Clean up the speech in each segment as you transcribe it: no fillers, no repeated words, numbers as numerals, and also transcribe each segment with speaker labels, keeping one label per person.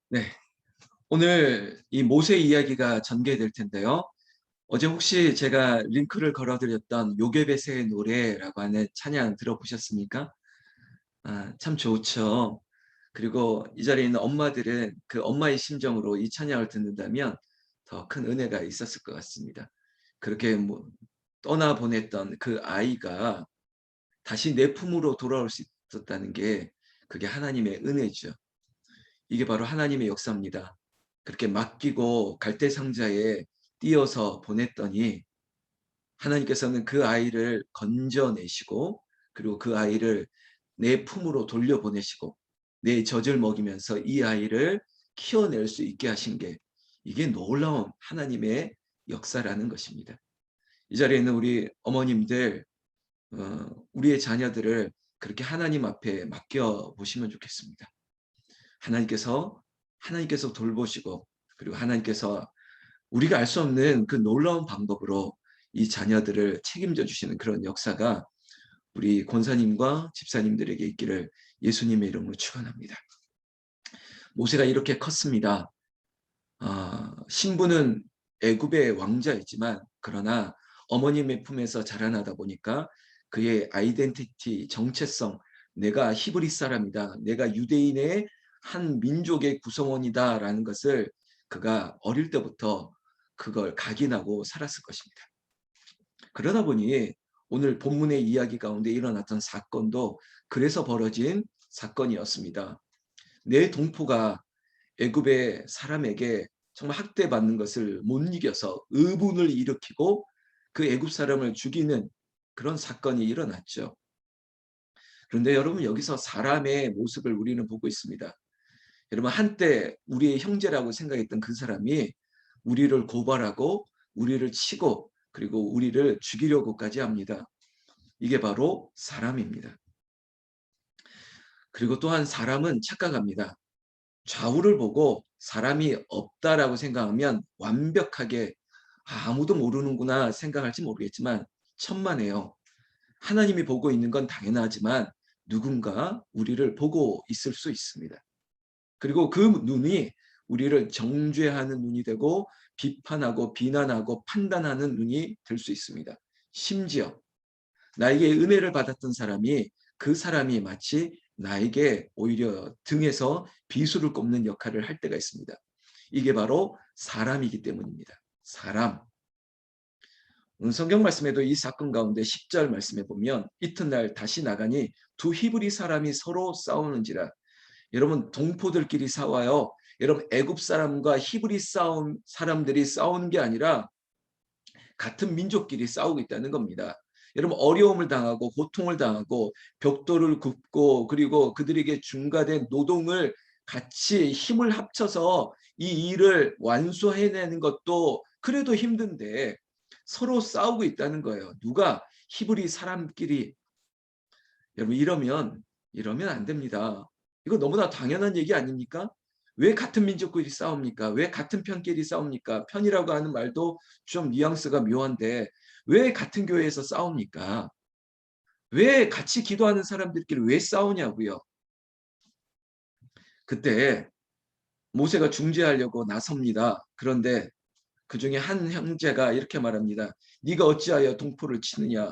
Speaker 1: 네, 오늘 이 모세 이야기가 전개될 텐데요. 어제 혹시 제가 링크를 걸어드렸던 요괴배새의 노래라고 하는 찬양 들어보셨습니까? 참 좋죠. 그리고 이 자리에 있는 엄마들은 그 엄마의 심정으로 이 찬양을 듣는다면 더 큰 은혜가 있었을 것 같습니다. 그렇게 떠나보냈던 그 아이가 다시 내 품으로 돌아올 수 있었다는 게 그게 하나님의 은혜죠. 이게 바로 하나님의 역사입니다. 그렇게 맡기고 갈대상자에 띄어서 보냈더니 하나님께서는 그 아이를 건져내시고 그리고 그 아이를 내 품으로 돌려보내시고 내 젖을 먹이면서 이 아이를 키워낼 수 있게 하신 게 이게 놀라운 하나님의 역사라는 것입니다. 이 자리에 있는 우리 어머님들 우리의 자녀들을 그렇게 하나님 앞에 맡겨보시면 좋겠습니다. 하나님께서 돌보시고 그리고 하나님께서 우리가 알 수 없는 그 놀라운 방법으로 이 자녀들을 책임져 주시는 그런 역사가 우리 권사님과 집사님들에게 있기를 예수님의 이름으로 축원합니다. 모세가 이렇게 컸습니다. 신부는 애굽의 왕자였지만 그러나 어머님의 품에서 자라나다 보니까 그의 아이덴티티, 정체성, 내가 히브리 사람이다, 내가 유대인의 한 민족의 구성원이다라는 것을 그가 어릴 때부터 그걸 각인하고 살았을 것입니다. 그러다 보니 오늘 본문의 이야기 가운데 일어났던 사건도 그래서 벌어진 사건이었습니다. 내 동포가 애굽의 사람에게 정말 학대받는 것을 못 이겨서 의분을 일으키고 그 애굽 사람을 죽이는 그런 사건이 일어났죠. 그런데 여러분 여기서 사람의 모습을 우리는 보고 있습니다. 여러분 한때 우리의 형제라고 생각했던 그 사람이 우리를 고발하고 우리를 치고 그리고 우리를 죽이려고까지 합니다. 이게 바로 사람입니다. 그리고 또한 사람은 착각합니다. 좌우를 보고 사람이 없다라고 생각하면 완벽하게 아무도 모르는구나 생각할지 모르겠지만 천만에요. 하나님이 보고 있는 건 당연하지만 누군가 우리를 보고 있을 수 있습니다. 그리고 그 눈이 우리를 정죄하는 눈이 되고 비판하고 비난하고 판단하는 눈이 될 수 있습니다. 심지어 나에게 은혜를 받았던 사람이 그 사람이 마치 나에게 오히려 등에서 비수를 꼽는 역할을 할 때가 있습니다. 이게 바로 사람이기 때문입니다. 사람. 성경 말씀에도 이 사건 가운데 10절 말씀에 보면 이튿날 다시 나가니 두 히브리 사람이 서로 싸우는지라. 여러분 동포들끼리 싸워요. 여러분 애굽 사람과 히브리 사람들이 싸우는 게 아니라 같은 민족끼리 싸우고 있다는 겁니다. 여러분 어려움을 당하고 고통을 당하고 벽돌을 굽고 그리고 그들에게 중과된 노동을 같이 힘을 합쳐서 이 일을 완수해내는 것도 그래도 힘든데 서로 싸우고 있다는 거예요. 누가? 히브리 사람끼리. 여러분 이러면 안 됩니다. 이거 너무나 당연한 얘기 아닙니까? 왜 같은 민족끼리 싸웁니까? 왜 같은 편끼리 싸웁니까? 편이라고 하는 말도 좀 뉘앙스가 묘한데 왜 같은 교회에서 싸웁니까? 왜 같이 기도하는 사람들끼리 왜 싸우냐고요? 그때 모세가 중재하려고 나섭니다. 그런데 그 중에 한 형제가 이렇게 말합니다. 네가 어찌하여 동포를 치느냐?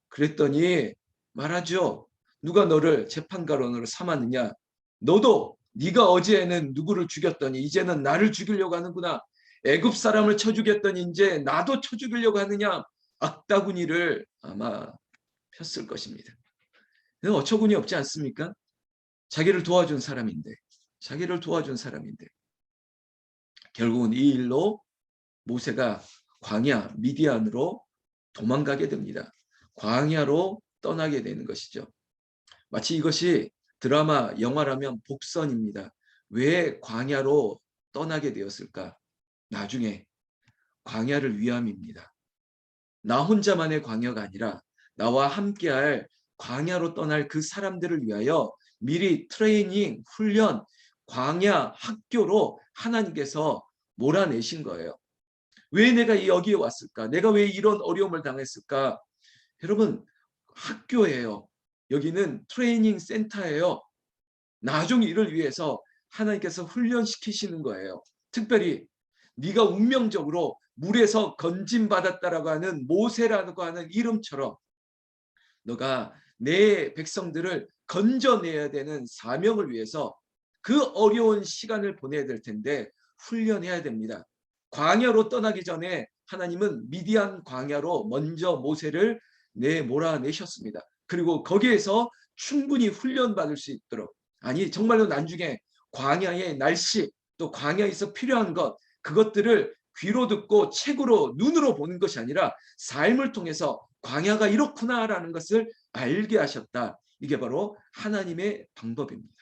Speaker 1: 그랬더니 말하죠. 누가 너를 재판관으로 삼았느냐? 너도 네가 어제는 누구를 죽였더니 이제는 나를 죽이려고 하는구나. 애굽 사람을 쳐 죽였더니 이제 나도 쳐 죽이려고 하느냐? 악다구니를 아마 폈을 것입니다. 어처구니 없지 않습니까? 자기를 도와준 사람인데, 자기를 도와준 사람인데 결국은 이 일로 모세가 광야 미디안으로 도망가게 됩니다. 광야로 떠나게 되는 것이죠. 마치 이것이 드라마, 영화라면 복선입니다. 왜 광야로 떠나게 되었을까? 나중에 광야를 위함입니다. 나 혼자만의 광야가 아니라 나와 함께할 광야로 떠날 그 사람들을 위하여 미리 트레이닝, 훈련, 광야 학교로 하나님께서 몰아내신 거예요. 왜 내가 여기에 왔을까? 내가 왜 이런 어려움을 당했을까? 여러분, 학교예요. 여기는 트레이닝 센터예요. 나중 이를 위해서 하나님께서 훈련시키시는 거예요. 특별히 네가 운명적으로 물에서 건짐받았다라고 하는 모세라고 하는 이름처럼 너가 내 백성들을 건져내야 되는 사명을 위해서 그 어려운 시간을 보내야 될 텐데 훈련해야 됩니다. 광야로 떠나기 전에 하나님은 미디안 광야로 먼저 모세를 몰아내셨습니다. 그리고 거기에서 충분히 훈련받을 수 있도록, 아니 정말로 나중에 광야의 날씨 또 광야에서 필요한 것, 그것들을 귀로 듣고 책으로 눈으로 보는 것이 아니라 삶을 통해서 광야가 이렇구나라는 것을 알게 하셨다. 이게 바로 하나님의 방법입니다.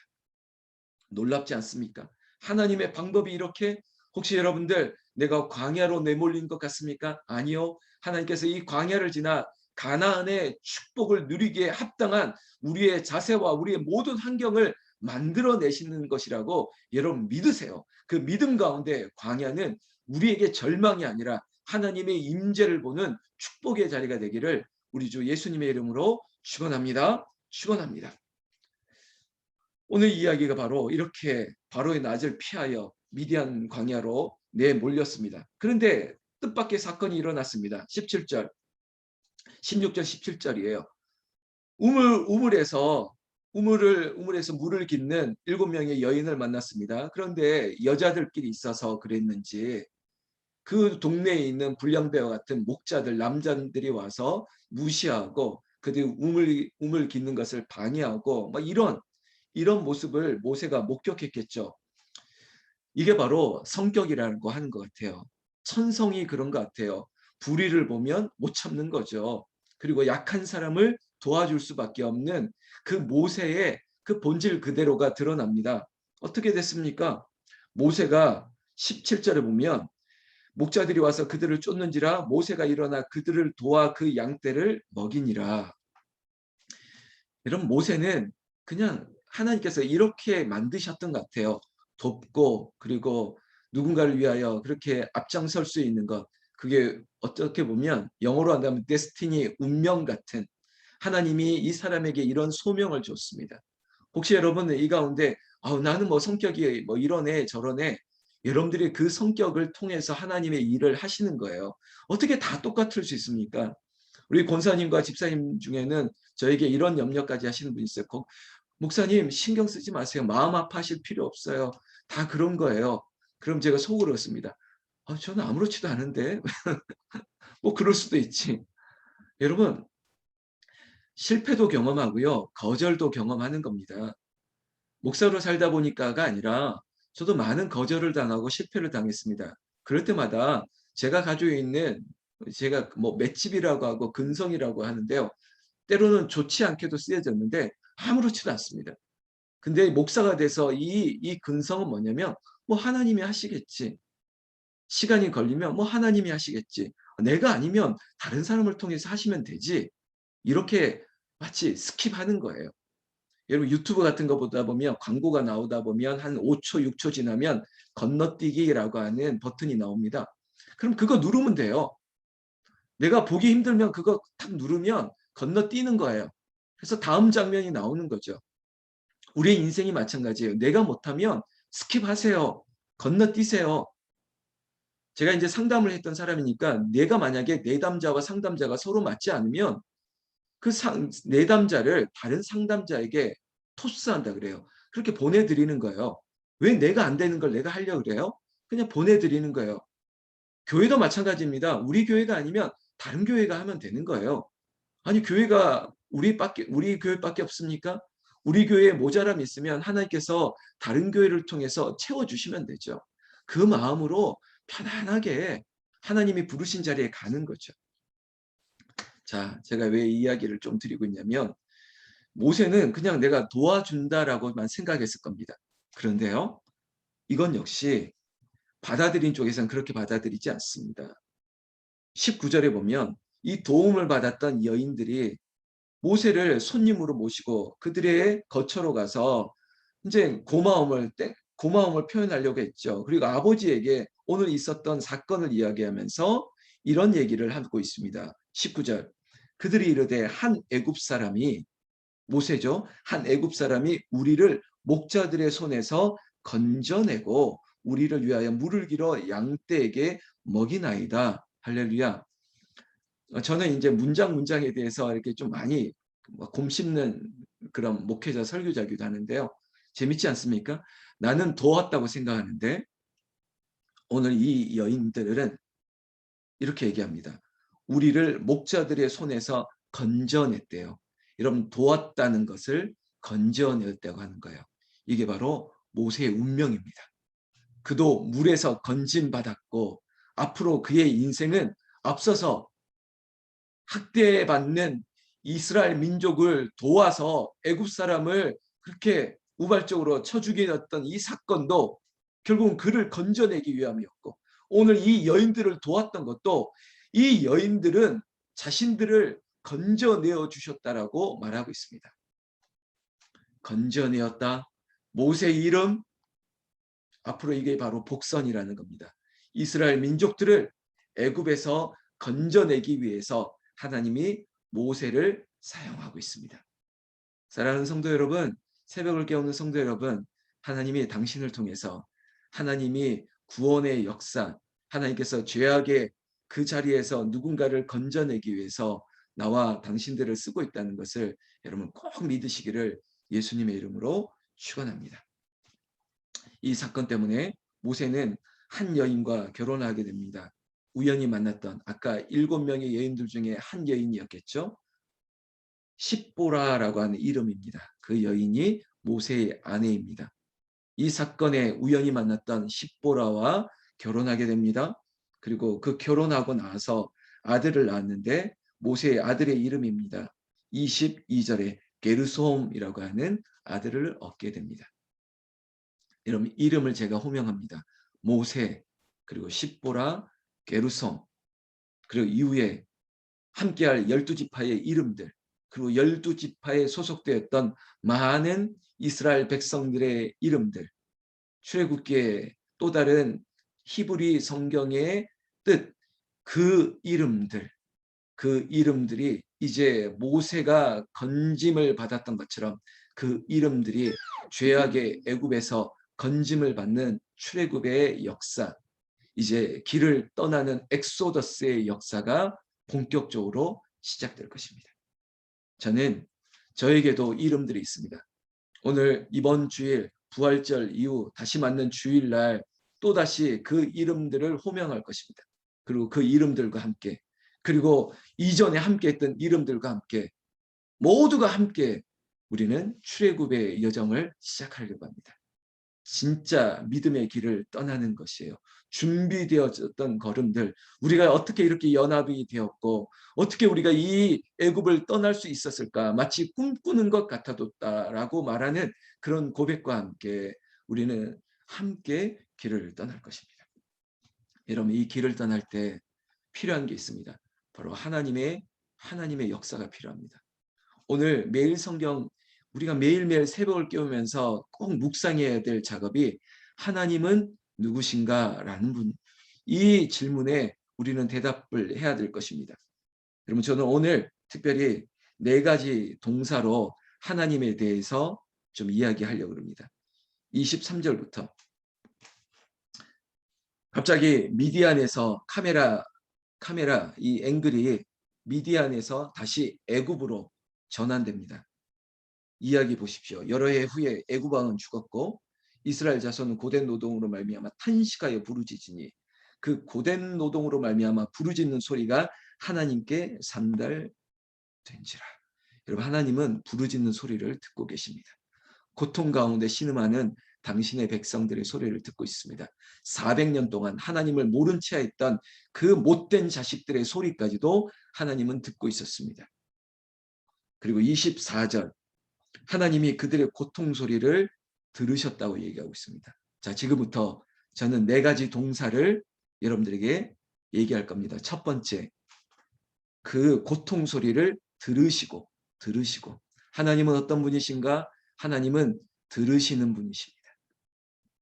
Speaker 1: 놀랍지 않습니까? 하나님의 방법이 이렇게, 혹시 여러분들 내가 광야로 내몰린 것 같습니까? 아니요. 하나님께서 이 광야를 지나 가나안의 축복을 누리기에 합당한 우리의 자세와 우리의 모든 환경을 만들어내시는 것이라고 여러분 믿으세요. 그 믿음 가운데 광야는 우리에게 절망이 아니라 하나님의 임재를 보는 축복의 자리가 되기를 우리 주 예수님의 이름으로 축원합니다. 축원합니다. 오늘 이야기가 바로 이렇게 바로의 낯을 피하여 미디안 광야로 내몰렸습니다. 그런데 뜻밖의 사건이 일어났습니다. 17절, 16절, 17절이에요. 우물에서 물을 깃는 7명의 여인을 만났습니다. 그런데 여자들끼리 있어서 그랬는지 그 동네에 있는 불량배와 같은 목자들, 남자들이 와서 무시하고 그들이 우물 깃는 것을 방해하고 막 이런 모습을 모세가 목격했겠죠. 이게 바로 성격이라고 하는 것 같아요. 천성이 그런 것 같아요. 불의를 보면 못 참는 거죠. 그리고 약한 사람을 도와줄 수밖에 없는 그 모세의 그 본질 그대로가 드러납니다. 어떻게 됐습니까? 모세가 17절에 보면 목자들이 와서 그들을 쫓는지라 모세가 일어나 그들을 도와 그 양떼를 먹이니라. 이런 모세는 그냥 하나님께서 이렇게 만드셨던 것 같아요. 돕고 그리고 누군가를 위하여 그렇게 앞장설 수 있는 것. 그게 어떻게 보면 영어로 한다면 데스티니, 운명 같은, 하나님이 이 사람에게 이런 소명을 줬습니다. 혹시 여러분은 이 가운데 나는 뭐 성격이 뭐 이러네 저러네, 여러분들이 그 성격을 통해서 하나님의 일을 하시는 거예요. 어떻게 다 똑같을 수 있습니까? 우리 권사님과 집사님 중에는 저에게 이런 염려까지 하시는 분이 있어요. 목사님 신경 쓰지 마세요. 마음 아파하실 필요 없어요. 다 그런 거예요. 그럼 제가 속으로 씁니다. 저는 아무렇지도 않은데 뭐 그럴 수도 있지. 여러분, 실패도 경험하고요, 거절도 경험하는 겁니다. 목사로 살다 보니까가 아니라 저도 많은 거절을 당하고 실패를 당했습니다. 그럴 때마다 제가 가지고 있는, 제가 뭐 맷집이라고 하고 근성이라고 하는데요, 때로는 좋지 않게도 쓰여졌는데 아무렇지도 않습니다. 근데 목사가 돼서 이 근성은 뭐냐면, 뭐 하나님이 하시겠지. 시간이 걸리면 뭐 하나님이 하시겠지. 내가 아니면 다른 사람을 통해서 하시면 되지. 이렇게 마치 스킵하는 거예요. 여러분 유튜브 같은 거 보다 보면 광고가 나오다 보면 한 5초, 6초 지나면 건너뛰기라고 하는 버튼이 나옵니다. 그럼 그거 누르면 돼요. 내가 보기 힘들면 그거 탁 누르면 건너뛰는 거예요. 그래서 다음 장면이 나오는 거죠. 우리의 인생이 마찬가지예요. 내가 못하면 스킵하세요. 건너뛰세요. 제가 이제 상담을 했던 사람이니까 내가 만약에 내담자와 상담자가 서로 맞지 않으면 그 내담자를 다른 상담자에게 토스한다 그래요. 그렇게 보내드리는 거예요. 왜 내가 안 되는 걸 내가 하려고 그래요? 그냥 보내드리는 거예요. 교회도 마찬가지입니다. 우리 교회가 아니면 다른 교회가 하면 되는 거예요. 아니 교회가 우리 교회밖에 없습니까? 우리 교회에 모자람이 있으면 하나님께서 다른 교회를 통해서 채워주시면 되죠. 그 마음으로 편안하게 하나님이 부르신 자리에 가는 거죠. 자, 제가 왜 이 이야기를 좀 드리고 있냐면, 모세는 그냥 내가 도와준다라고만 생각했을 겁니다. 그런데요, 이건 역시 받아들인 쪽에서는 그렇게 받아들이지 않습니다. 19절에 보면 이 도움을 받았던 여인들이 모세를 손님으로 모시고 그들의 거처로 가서 이제 고마움을 표현하려고 했죠. 그리고 아버지에게 오늘 있었던 사건을 이야기하면서 이런 얘기를 하고 있습니다. 19절. 그들이 이르되 한 애굽 사람이, 모세죠, 한 애굽 사람이 우리를 목자들의 손에서 건져내고 우리를 위하여 물을 길어 양떼에게 먹이나이다. 할렐루야. 저는 이제 문장에 대해서 이렇게 좀 많이 곰씹는 그런 목회자 설교자기도 하는데요. 재밌지 않습니까? 나는 도왔다고 생각하는데 오늘 이 여인들은 이렇게 얘기합니다. 우리를 목자들의 손에서 건져냈대요. 여러분, 도왔다는 것을 건져냈다고 하는 거예요. 이게 바로 모세의 운명입니다. 그도 물에서 건짐받았고 앞으로 그의 인생은 앞서서 학대받는 이스라엘 민족을 도와서 애굽 사람을 그렇게 우발적으로 쳐 죽였던 이 사건도 결국은 그를 건져내기 위함이었고, 오늘 이 여인들을 도왔던 것도 이 여인들은 자신들을 건져내어 주셨다라고 말하고 있습니다. 건져내었다. 모세의 이름, 앞으로 이게 바로 복선이라는 겁니다. 이스라엘 민족들을 애굽에서 건져내기 위해서 하나님이 모세를 사용하고 있습니다. 사랑하는 성도 여러분, 새벽을 깨우는 성도 여러분, 하나님이 당신을 통해서 하나님이 구원의 역사, 하나님께서 죄악의 그 자리에서 누군가를 건져내기 위해서 나와 당신들을 쓰고 있다는 것을 여러분 꼭 믿으시기를 예수님의 이름으로 축원합니다. 이 사건 때문에 모세는 한 여인과 결혼하게 됩니다. 우연히 만났던 아까 7명의 여인들 중에 한 여인이었겠죠. 십보라라고 하는 이름입니다. 그 여인이 모세의 아내입니다. 이 사건에 우연히 만났던 십보라와 결혼하게 됩니다. 그리고 그 결혼하고 나서 아들을 낳았는데 모세의 아들의 이름입니다. 22절에 게르솜이라고 하는 아들을 얻게 됩니다. 여러분, 이름을 제가 호명합니다. 모세, 그리고 십보라, 게르솜, 그리고 이후에 함께할 12지파의 이름들, 그리고 12지파에 소속되었던 많은 이스라엘 백성들의 이름들, 출애굽기의 또 다른 히브리 성경의 뜻, 그 이름들이 이제 모세가 건짐을 받았던 것처럼 그 이름들이 죄악의 애굽에서 건짐을 받는 출애굽의 역사, 이제 길을 떠나는 엑소더스의 역사가 본격적으로 시작될 것입니다. 저는 저에게도 이름들이 있습니다. 오늘 이번 주일 부활절 이후 다시 맞는 주일날 또다시 그 이름들을 호명할 것입니다. 그리고 그 이름들과 함께, 그리고 이전에 함께했던 이름들과 함께 모두가 함께 우리는 출애굽의 여정을 시작하려고 합니다. 진짜 믿음의 길을 떠나는 것이에요. 준비되어졌던 걸음들, 우리가 어떻게 이렇게 연합이 되었고 어떻게 우리가 이 애굽을 떠날 수 있었을까, 마치 꿈꾸는 것 같아뒀다라고 말하는 그런 고백과 함께 우리는 함께 길을 떠날 것입니다. 여러분, 이 길을 떠날 때 필요한 게 있습니다. 바로 하나님의 역사가 필요합니다. 오늘 매일 성경, 우리가 매일매일 새벽을 깨우면서 꼭 묵상해야 될 작업이 하나님은 누구신가라는 이 질문에 우리는 대답을 해야 될 것입니다. 여러분, 저는 오늘 특별히 4가지 동사로 하나님에 대해서 좀 이야기하려고 합니다. 23절부터 갑자기 미디안에서 카메라 이 앵글이 미디안에서 다시 애굽으로 전환됩니다. 이야기 보십시오. 여러 해 후에 애굽 왕은 죽었고 이스라엘 자손은 고된 노동으로 말미암아 탄식하여 부르짖으니 그 고된 노동으로 말미암아 부르짖는 소리가 하나님께 상달된지라. 여러분, 하나님은 부르짖는 소리를 듣고 계십니다. 고통 가운데 신음하는 당신의 백성들의 소리를 듣고 있습니다. 400년 동안 하나님을 모른 채 했던 그 못된 자식들의 소리까지도 하나님은 듣고 있었습니다. 그리고 24절, 하나님이 그들의 고통 소리를 들으셨다고 얘기하고 있습니다. 자, 지금부터 저는 4가지 동사를 여러분들에게 얘기할 겁니다. 첫 번째, 그 고통 소리를 들으시고. 하나님은 어떤 분이신가? 하나님은 들으시는 분이십니다.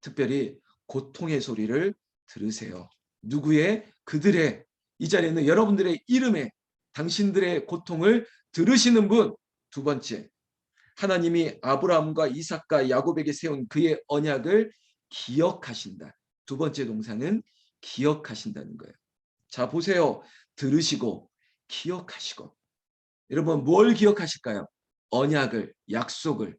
Speaker 1: 특별히 고통의 소리를 들으세요. 누구의? 그들의, 이 자리에 있는 여러분들의 이름에 당신들의 고통을 들으시는 분. 두 번째, 하나님이 아브라함과 이삭과 야곱에게 세운 그의 언약을 기억하신다. 두 번째 동사는 기억하신다는 거예요. 자, 보세요. 들으시고 기억하시고. 여러분 뭘 기억하실까요? 언약을, 약속을.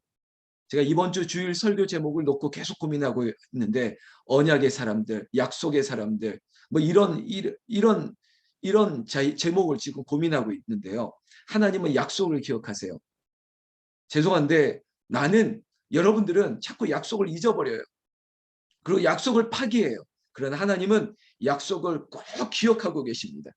Speaker 1: 제가 이번 주 주일 설교 제목을 놓고 계속 고민하고 있는데 언약의 사람들, 약속의 사람들 뭐 이런 제목을 지금 고민하고 있는데요. 하나님은 약속을 기억하세요. 죄송한데 나는 여러분들은 자꾸 약속을 잊어버려요. 그리고 약속을 파기해요. 그러나 하나님은 약속을 꼭 기억하고 계십니다.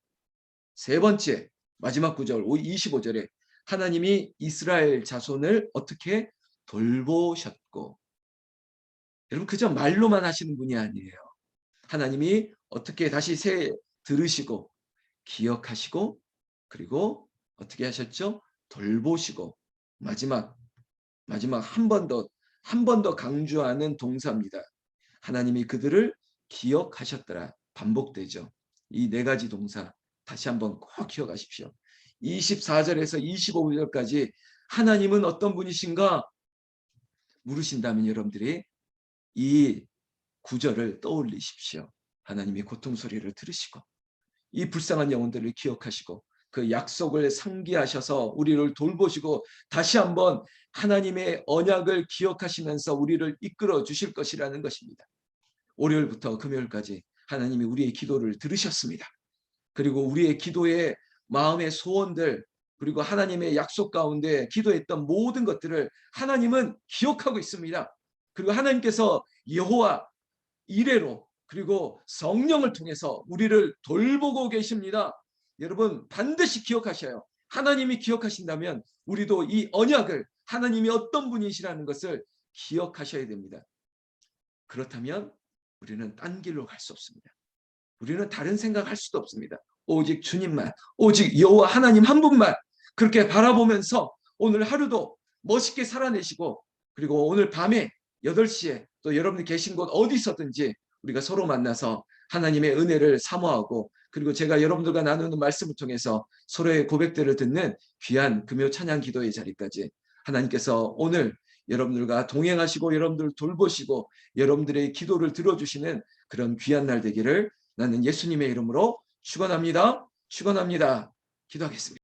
Speaker 1: 세 번째 마지막 구절 25절에 하나님이 이스라엘 자손을 어떻게 돌보셨고, 여러분 그저 말로만 하시는 분이 아니에요. 하나님이 어떻게 다시 들으시고 기억하시고 그리고 어떻게 하셨죠? 돌보시고 마지막 한 번 더 강조하는 동사입니다. 하나님이 그들을 기억하셨더라. 반복되죠. 이 네 가지 동사 다시 한번 꼭 기억하십시오. 24절에서 25절까지 하나님은 어떤 분이신가 물으신다면 여러분들이 이 구절을 떠올리십시오. 하나님이 고통 소리를 들으시고 이 불쌍한 영혼들을 기억하시고 그 약속을 상기하셔서 우리를 돌보시고 다시 한번 하나님의 언약을 기억하시면서 우리를 이끌어 주실 것이라는 것입니다. 월요일부터 금요일까지 하나님이 우리의 기도를 들으셨습니다. 그리고 우리의 기도의 마음의 소원들 그리고 하나님의 약속 가운데 기도했던 모든 것들을 하나님은 기억하고 있습니다. 그리고 하나님께서 여호와 이레로 그리고 성령을 통해서 우리를 돌보고 계십니다. 여러분 반드시 기억하셔요. 하나님이 기억하신다면 우리도 이 언약을 하나님이 어떤 분이시라는 것을 기억하셔야 됩니다. 그렇다면 우리는 딴 길로 갈 수 없습니다. 우리는 다른 생각할 수도 없습니다. 오직 주님만, 오직 여호와 하나님 한 분만 그렇게 바라보면서 오늘 하루도 멋있게 살아내시고 그리고 오늘 밤에 8시에 또 여러분이 계신 곳 어디서든지 우리가 서로 만나서 하나님의 은혜를 사모하고 그리고 제가 여러분들과 나누는 말씀을 통해서 서로의 고백들을 듣는 귀한 금요 찬양 기도의 자리까지 하나님께서 오늘 여러분들과 동행하시고 여러분들을 돌보시고 여러분들의 기도를 들어주시는 그런 귀한 날 되기를 나는 예수님의 이름으로 축원합니다. 축원합니다. 기도하겠습니다.